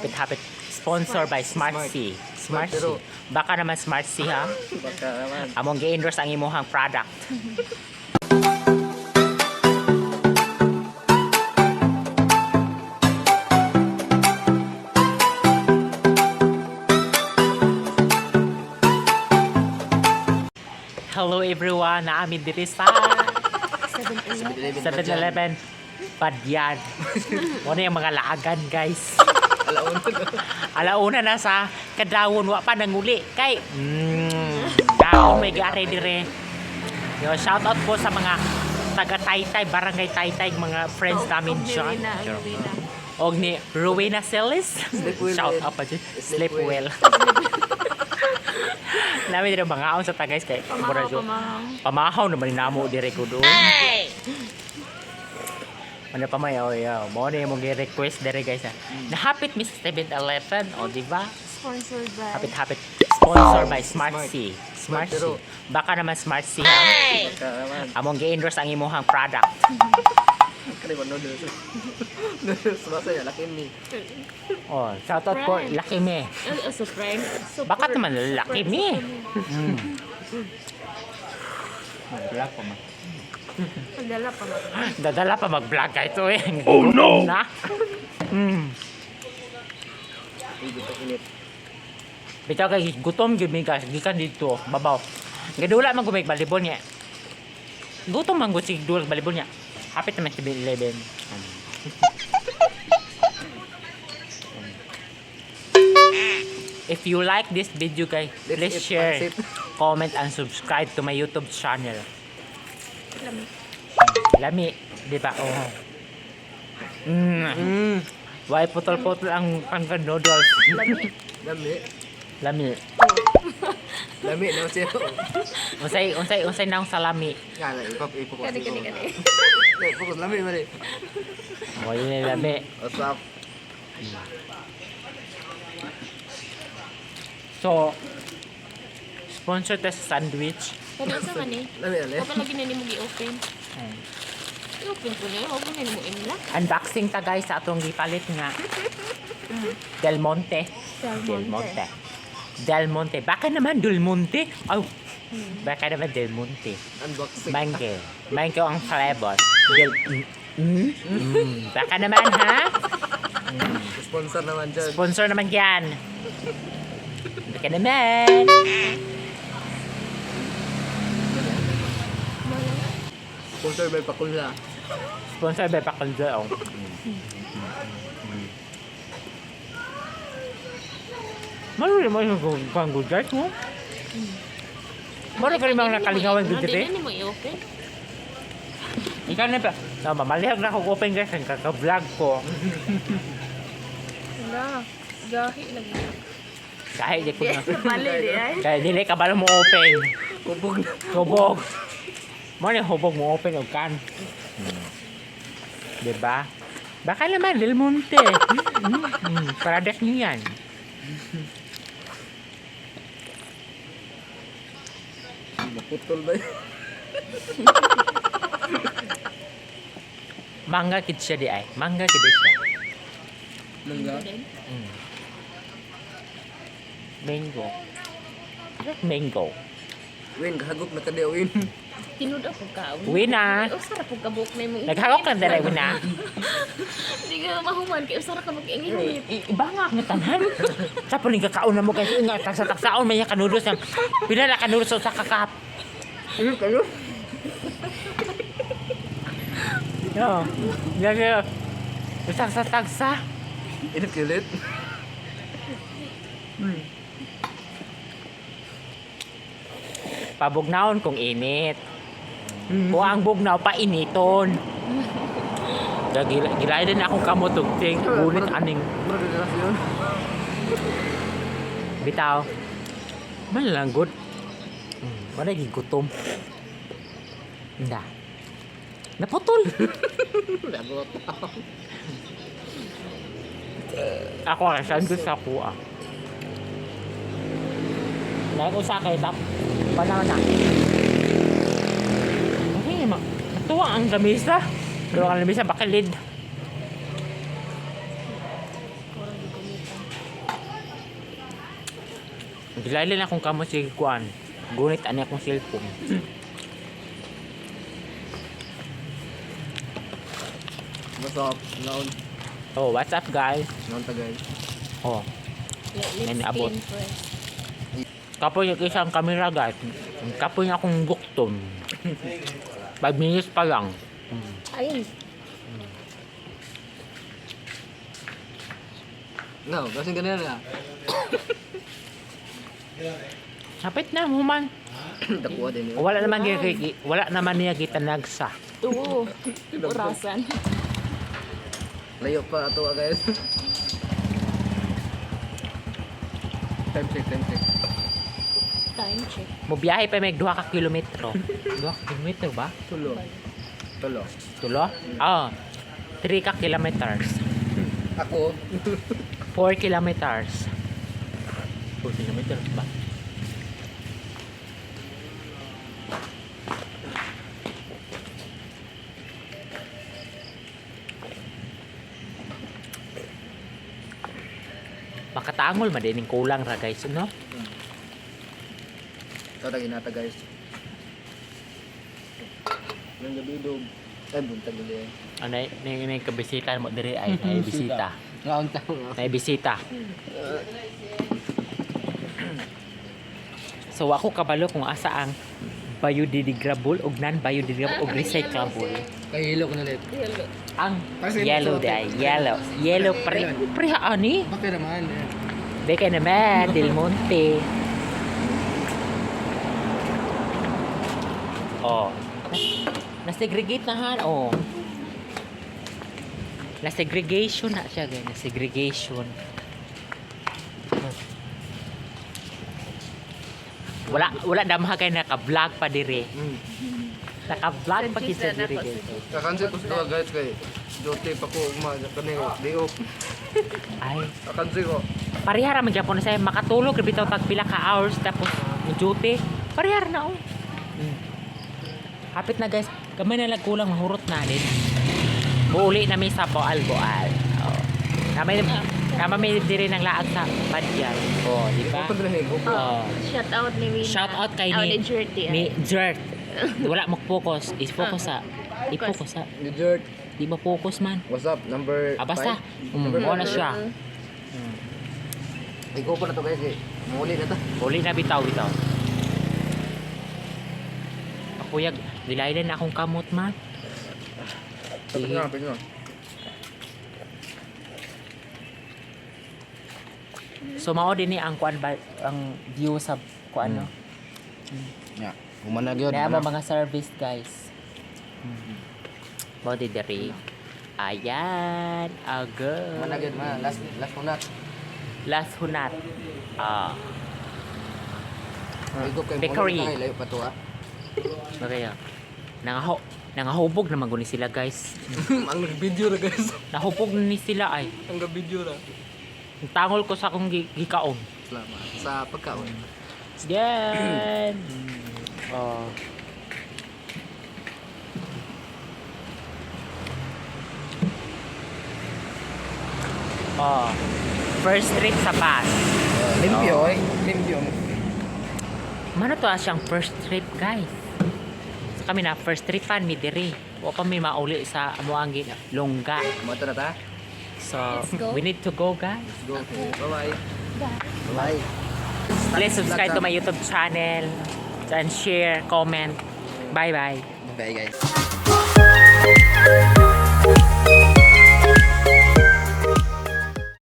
Hapit-hapit. Sponsor by Smart C. Smart C. pero- Baka naman Smart C ha. Baka naman. Among gi-endorse ang imuhang product. Hello everyone, naamid diri sa 7-Eleven Padyan. Ano yung mga laagan guys. Alauna na sa kadawon wa pa nanguli kay daon may gari dire. Yo, shout out po sa mga taga Taytay, barangay Taytay, mga friends namin dyan. Og ni Rowena Celis. Shout out pa dyan. Sleep well. Namin din mga aon sa tagays kay pamahaw naman namo dire ko doon. Ano pa may yaw. Mo na yung request dire guys ha. Nahapit Miss 7-Eleven o di ba? Sponsored by Hapit-hapit. Sponsor by Smart C. Smart C. pero- Baka naman Smart C ha. Baka naman. Among gi-endorse ang imuhang product. Kani ba noodles? Noodles masaya laki ni. Oh, shout out po Lucky Me. Bakit naman Lucky Me? Mag-vlog pa man. Padala pa ba? Dadala pa mag-vlog ka ito eh. Oh no! Na? Hindi ko init. Bitaw kay gutom gyud mi guys, gikan dito, babaw. Gadula man gumay balibon niya. Gutom man gud sig dul balibon niya. Hapit naman 7-Eleven. If you like this video guys, Let's please eat share, pancit. comment and subscribe to my YouTube channel. Lami, di ba? Oh. Why putol-putol ang pangkan noodles? Lami. Lami. Lami na siya. Unsay nang salami. Kala ipapos. Kani. Ipapos lami mali. Oh, yun yung lami. What's up? So, sponsor test sandwich. Kani sa man eh. Lami ali. Kapag lagi na nimo gi-open. I-open ko niya. Huwag mo na nimo imla. Unboxing ta guys sa atong gipalit nga. Del Monte. Del Monte. Baka naman Del Monte. Oh. Baka naman Del Monte. Unboxing. Mango ang flavor. Baka naman ha? Sponsor naman dyan. Sponsor naman yan. Baka naman. Sponsor by Pakula. Sponsor by Pakalda. Oh. Marami mo yung panggo guys mo. Marami ka rin mga nakalingawan dito Hindi eh. na nimo i-open. Ikaw na pa. No, mamalihag na ako open guys. Ang kaka-vlog ko. Wala. Gahi lagi. Kahit di ko na. Mali di ay. Kaya dili ka ba mo open. Kubog na. Hubog. Mo na hubog mo open o kan. Diba? Baka naman Del Monte. Product niyo yan. Naputol ba yun? Mangga kid siya di ay. Mangga kid siya. Mangga? Mango. Mango. Win, kahagop na kadi Win. Tinud ako ka. Wina. Usara po kabuk na mo. Naghawak ka na rin na. Hindi ka mahuman kay usara ka mag-ingit. Ibangak nga tanan. Sa puling kakauna mo kasi nga taksa-taksaon may kanudos na. Pinala kanudos sa kakap. Ano kayo? Yo. Yan. Taksa-taksa. Init kilit. Pabugnaon kung init. Kung ang bugnaw pa initon. Gilay din akong kamutugting. Ngunit aning Mura din na yun. bitaw. Malalang good. Managing gutom. Hindi. Naputol. Lagot. Ako ang sandwich ako ah. Naik ko sa kay tap. Panahon na. Okay, matuwa ang lamisa. Pero ang lamisa bakilid. Kurang di gumitan. Dilailin akong kamo si Kuan. Gunit ani akong cellphone. What's up? Naon. Oh, what's up guys? Naon ta guys. Oh, Let's Yan, abot. spin first. kapoy yung isang camera guys. Kapoy niya akong bukton. 5 minutes pa lang. Ayun. No, kasi ganun na. Sapit na human. Dakuha din yun. Wala naman niya kita nagsa. Oo. Urasan. Layo pa ato guys. Time check. Time check. Mobiyahe pa may 2 ka kilometro. 2 ka kilometro ba? Tulo. Tulo? Ah, 3 ka kilometers. Ako. 4 kilometers. 4 kilometers ba? Makatangol madining kulang ra guys, no? Ito tagin nata guys. Nang gabi dog. Ay buntag uli. Ano may kabisita mo dire ay bisita. Ngaon ta. May bisita. So ako kabalo kung asa ang biodegradable ug non-biodegradable ug recyclable. Kay hilo ko na ulit. Yellow. Ang Kasi yellow ito, day, yellow pre ani. Bakit naman? Beka naman, Del Monte. Oh. Na-segregate na han. Oh. Na-segregation na siya, guys. Na-segregation. Wala damhagay naka-vlog pa dire. Naka-vlog pa kita dire, guys. Kakansi ko sa guys kay Jote pa ko umaga kanino. Day off. Ay, Kakansi ko. parihara man Japon sa makatulog bitaw tag pila ka hours tapos duty. Parihara na oh. Hapit na guys, gamay na lang kulang mahurot na din. Muuli na may sapo alboal. Oh. Kama may diri ng laag sa Badyan. Oh, di ba? Oh. Shout out ni Wina. Shout out kay ni Jerty. ni Jert. Wala mo focus. Is focus sa. I-focus sa. Ni Jert. Di ba focus man? What's up? Number Basta. 5? Ano na siya. Ikaw pa na to guys eh. Muli na to. Uli na bitaw. Akuyag, dilailan na akong kamot man. Tapos na. So mao din ni ang kuan ba ang view sa kuan no. Yeah. Humanag yun. Kaya mga service guys. Mao di diri. Ayan, agad. Humanag yun ma. Last hunat. Last hunat. Ah, Ikaw kay Bakery. Muli na layo pa to ha. okay. Nangahubog naman guni sila guys. Ang nag-video na guys. Nahubog na ni sila ay. Ang nag-video na. Ang tangol ko sa akong gikaon. Salamat. Sa pagkaon. Yan. Oh. Oh. First trip sa bus. Limpyo eh. Limpyo. Mano to siyang first trip, guys. So kami na first trip pan mi diri. Wa pa mi mauli sa amuangi longga. Mata na ta. So Let's go. we need to go, guys. Go. Bye-bye. Bye. Bye. Please subscribe to my YouTube channel and share, comment. Bye bye. Bye guys.